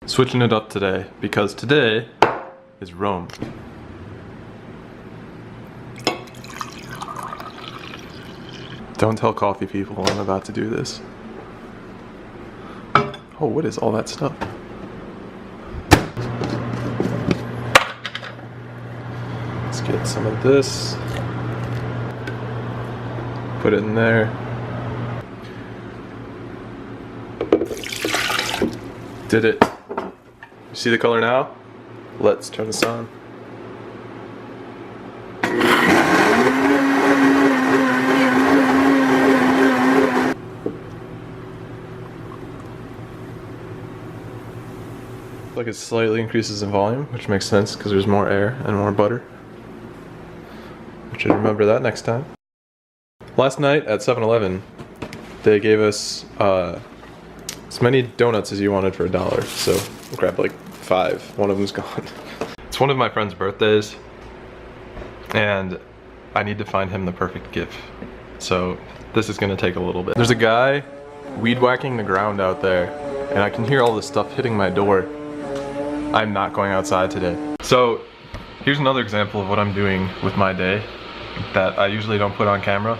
Switching it up today because today is Rome. Don't tell coffee people I'm about to do this. Oh, what is all that stuff? Let's get some of this. Put it in there. Did it. You see the color now? Let's turn this on. Like it slightly increases in volume, which makes sense because there's more air and more butter. I should remember that next time. Last night at 7-Eleven, they gave us as many donuts as you wanted for $1. So we'll grab like 5. One of them's gone. It's one of my friend's birthdays, and I need to find him the perfect gift. So this is gonna take a little bit. There's a guy weed whacking the ground out there, and I can hear all this stuff hitting my door. I'm not going outside today. So here's another example of what I'm doing with my day that I usually don't put on camera.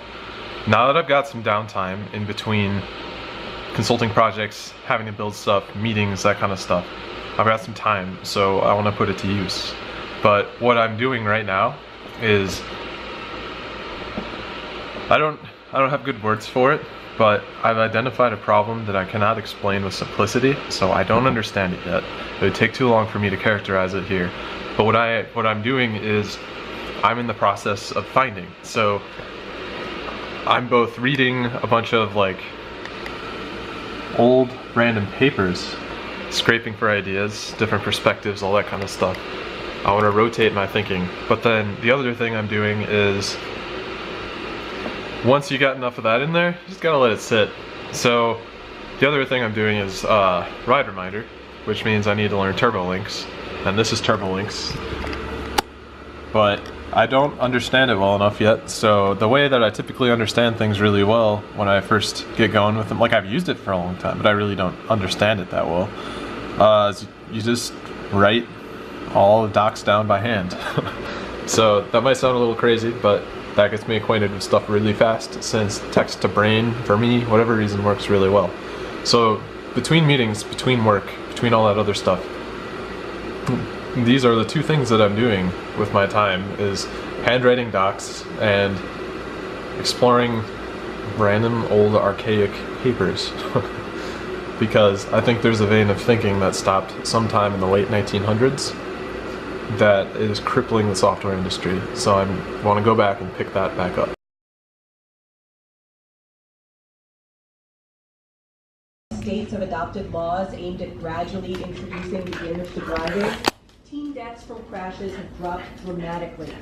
Now that I've got some downtime in between consulting projects, having to build stuff, meetings, that kind of stuff, I've got some time, so I want to put it to use. But what I'm doing right now is I don't have good words for it, but I've identified a problem that I cannot explain with simplicity, so I don't understand it yet. It would take too long for me to characterize it here. But what I'm doing is I'm in the process of finding. So I'm both reading a bunch of like old random papers, scraping for ideas, different perspectives, all that kind of stuff. I want to rotate my thinking. But then the other thing I'm doing is once you got enough of that in there, you just gotta let it sit. So the other thing I'm doing is ride reminder, which means I need to learn turbo links, and this is turbo links. But I don't understand it well enough yet, so the way that I typically understand things really well when I first get going with them, like I've used it for a long time, but I really don't understand it that well, you just write all the docs down by hand. So that might sound a little crazy, but that gets me acquainted with stuff really fast, since text to brain, for me, whatever reason, works really well. So between meetings, between work, between all that other stuff, these are the two things that I'm doing with my time, is handwriting docs and exploring random old archaic papers. Because I think there's a vein of thinking that stopped sometime in the late 1900s that is crippling the software industry. So I want to go back and pick that back up. States have adopted laws aimed at gradually introducing beginners to driving. Teen deaths from crashes have dropped dramatically.